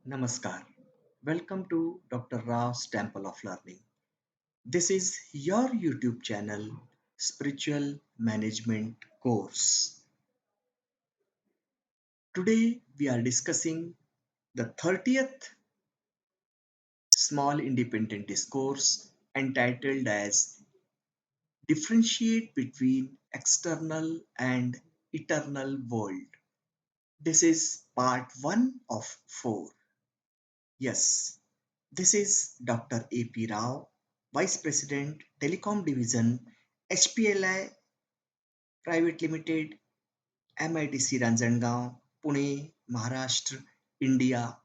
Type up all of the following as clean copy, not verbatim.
Namaskar. Welcome to Dr. Rao's Temple of Learning. This is your YouTube channel, Spiritual Management Course. Today we are discussing the 30th small independent discourse entitled as Differentiate between external and eternal world. This is part 1 of 4. Yes, this is Dr. A.P. Rao, Vice President, Telecom Division, HPLI Private Limited, MITC Ranjangaon, Pune, Maharashtra, India.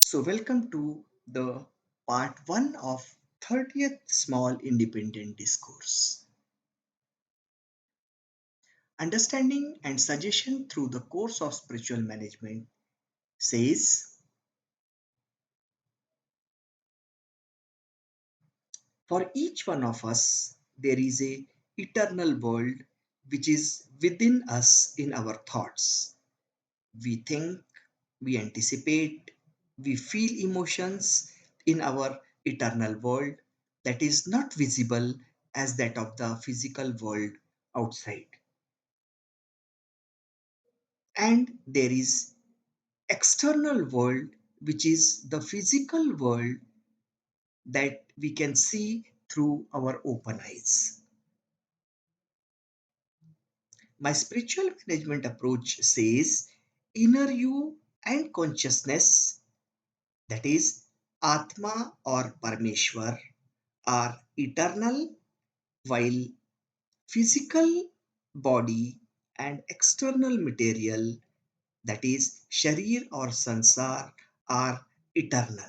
So, welcome to the part 1 of 30th Small Independent Discourse. Understanding and suggestion through the course of spiritual management says for each one of us, there is a eternal world which is within us in our thoughts. We think, we anticipate, we feel emotions in our eternal world that is not visible as that of the physical world outside. And there is external world which is the physical world that we can see through our open eyes. My spiritual management approach says inner you and consciousness, that is, Atma or Parmeshwar, are eternal, while physical body and external material, that is, Sharir or Sansar, are eternal.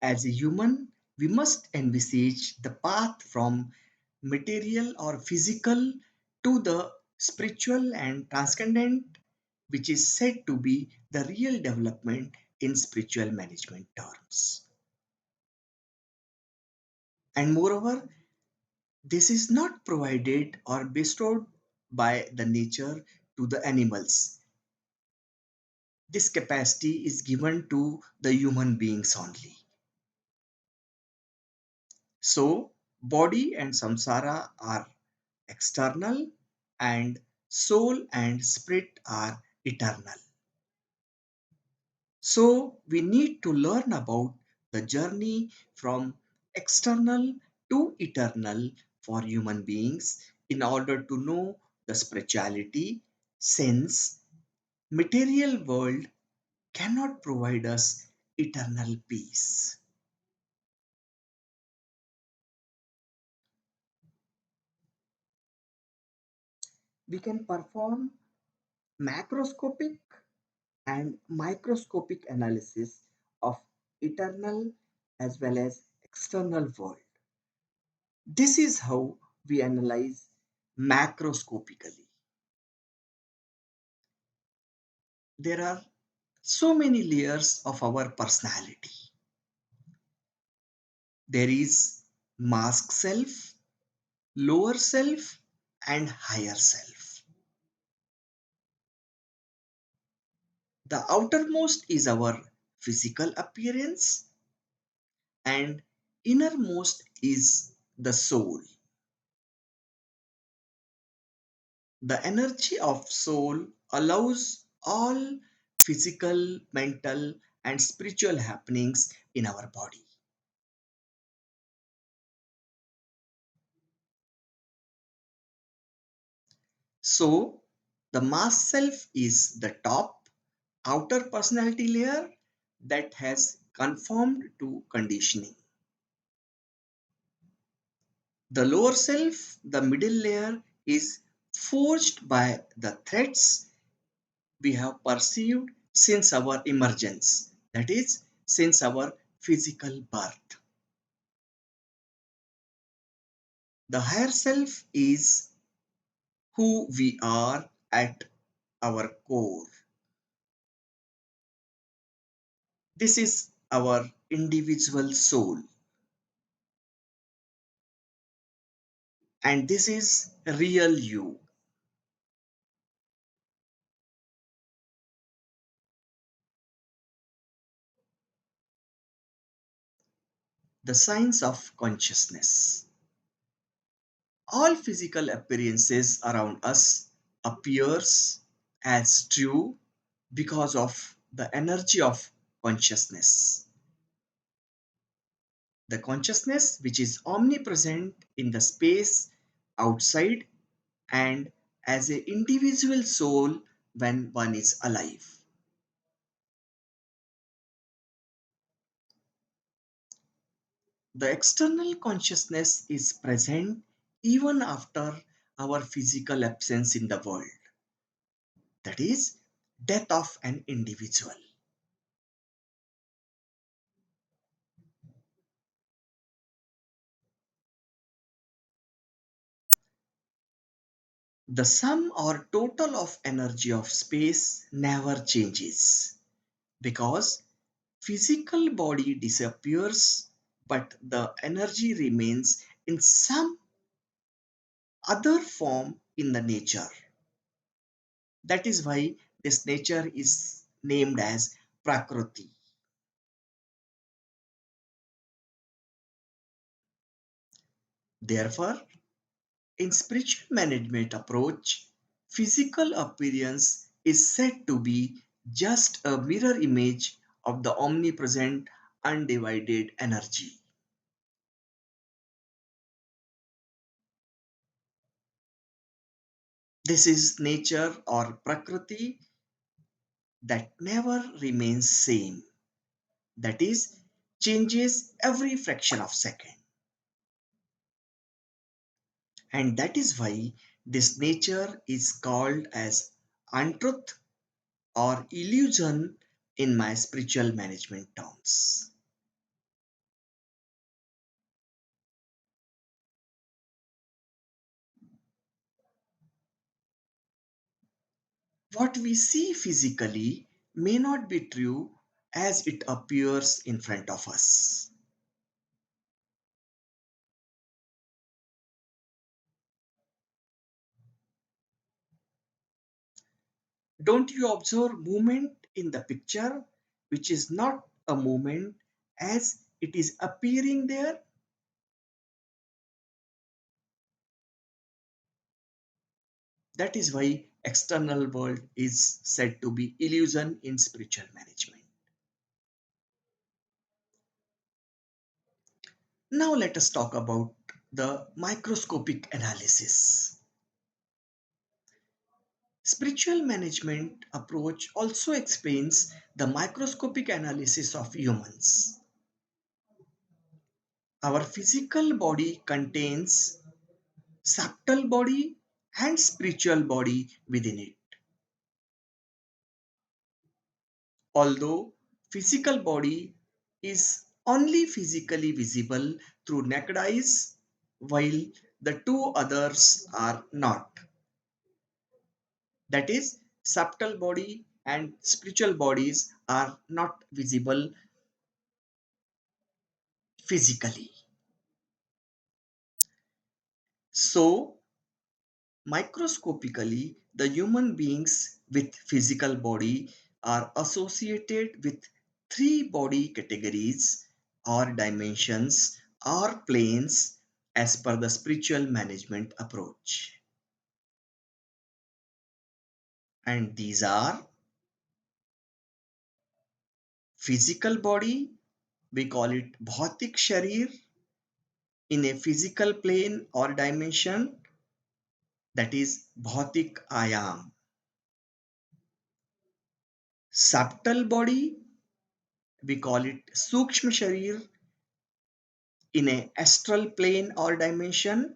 As a human, we must envisage the path from material or physical to the spiritual and transcendent, which is said to be the real development in spiritual management terms. And moreover, this is not provided or bestowed by the nature to the animals. This capacity is given to the human beings only. So, body and samsara are external, and soul and spirit are eternal. So, we need to learn about the journey from external to eternal for human beings in order to know the spirituality, since material world cannot provide us eternal peace. We can perform macroscopic and microscopic analysis of eternal as well as external world. This is how we analyze macroscopically. There are so many layers of our personality. There is mask self, lower self, and higher self. The outermost is our physical appearance, and innermost is the soul. The energy of soul allows all physical, mental, and spiritual happenings in our body. So, the mass self is the top outer personality layer that has conformed to conditioning. The lower self, the middle layer, is forged by the threats we have perceived since our emergence, that is, since our physical birth. The higher self is who we are at our core. This is our individual soul, and this is real you. the science of consciousness. All physical appearances around us appears as true because of the energy of consciousness. The consciousness which is omnipresent in the space outside and as an individual soul when one is alive. The external consciousness is present even after our physical absence in the world. That is, death of an individual. The sum or total of energy of space never changes because physical body disappears but the energy remains in some other form in the nature. That is why this nature is named as Prakriti. Therefore, in spiritual management approach, physical appearance is said to be just a mirror image of the omnipresent undivided energy. This is nature or Prakriti that never remains same. That is, changes every fraction of second. And that is why this nature is called as untruth or illusion in my spiritual management terms. What we see physically may not be true as it appears in front of us. Don't you observe movement in the picture, which is not a movement as it is appearing there? That is why external world is said to be illusion in spiritual management. Now let us talk about the microscopic analysis. Spiritual management approach also explains the microscopic analysis of humans. Our physical body contains subtle body and spiritual body within it. Although physical body is only physically visible through naked eyes, while the two others are not. That is, subtle body and spiritual bodies are not visible physically. So, microscopically, the human beings with physical body are associated with three body categories or dimensions or planes as per the spiritual management approach. And these are physical body, we call it bhautik sharir in a physical plane or dimension, that is bhautik ayam. Subtle body, we call it sukshma sharir in a astral plane or dimension,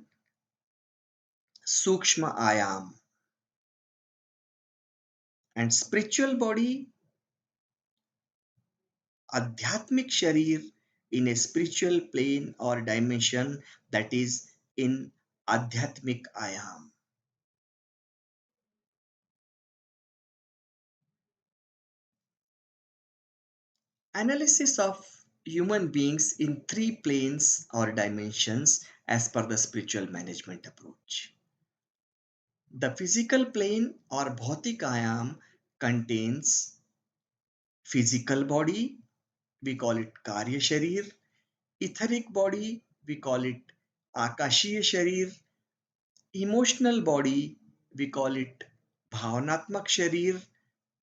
sukshma ayam. And spiritual body, adhyatmik sharir in a spiritual plane or dimension, that is in adhyatmik ayam. Analysis of human beings in three planes or dimensions as per the spiritual management approach. The physical plane or bhautik ayam contains physical body, we call it karya sharir, etheric body, we call it Akashiya Sharir. Emotional body, we call it Bhavanatmak Sharir.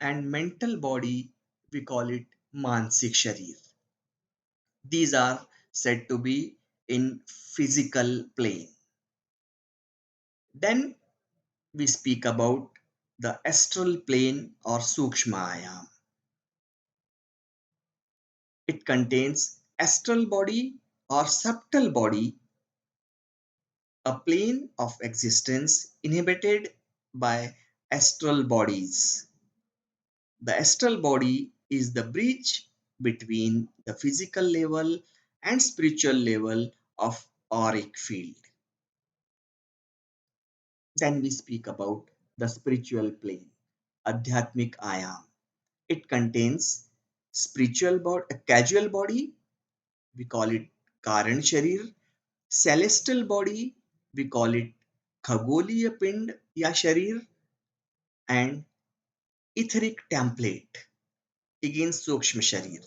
And mental body, we call it Mansik Sharir. These are said to be in physical plane. Then we speak about the astral plane or Sukshmayam. It contains astral body or subtle body, a plane of existence inhabited by astral bodies. The astral body is the bridge between the physical level and spiritual level of auric field. Then we speak about the spiritual plane, Adhyatmik Ayam. It contains spiritual body, a casual body, we call it Karan Sharir, celestial body, we call it Khagoliya Pind ya Sharir, and etheric template, again Sukshma Sharir.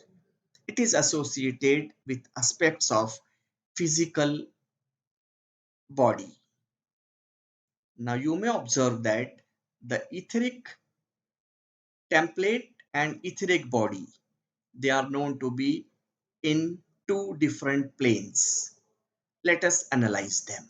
It is associated with aspects of physical body. Now you may observe that the etheric template and etheric body, they are known to be in two different planes. Let us analyze them.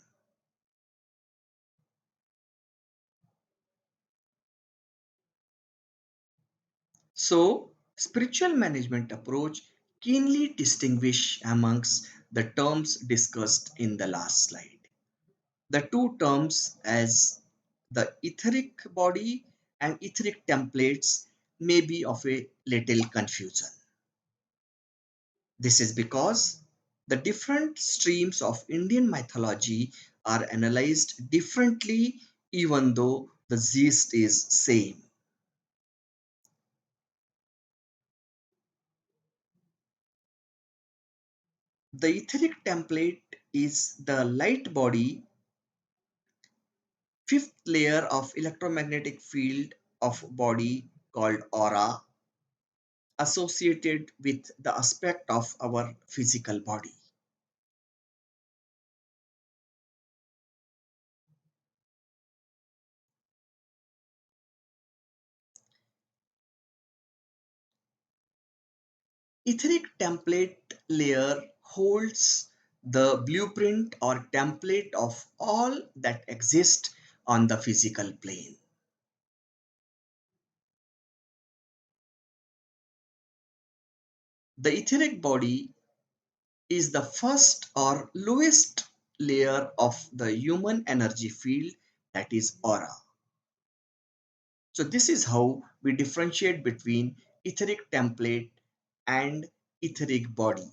So, spiritual management approach keenly distinguish amongst the terms discussed in the last slide. The two terms as the etheric body and etheric templates may be of a little confusion. This is because the different streams of Indian mythology are analyzed differently even though the gist is same. The etheric template is the light body, fifth layer of electromagnetic field of body called aura, associated with the aspect of our physical body. Etheric template layer holds the blueprint or template of all that exists on the physical plane. The etheric body is the first or lowest layer of the human energy field, that is aura. So this is how we differentiate between etheric template and etheric body.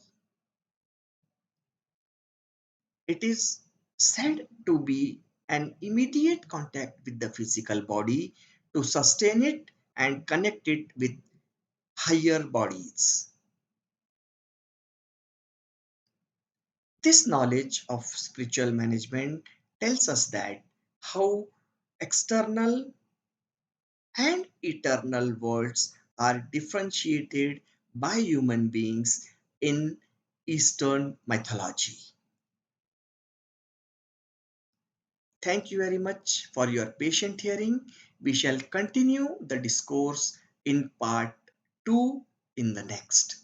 It is said to be an immediate contact with the physical body to sustain it and connect it with higher bodies. This knowledge of spiritual management tells us that how external and eternal worlds are differentiated by human beings in Eastern mythology. Thank you very much for your patient hearing. We shall continue the discourse in part 2 in the next.